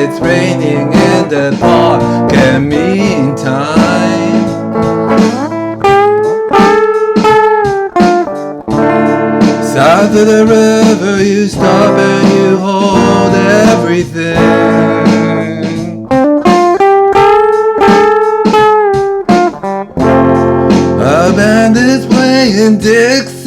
it's raining in the park, and meantime south of the river you stop and you hold everything. A band is playing Dixie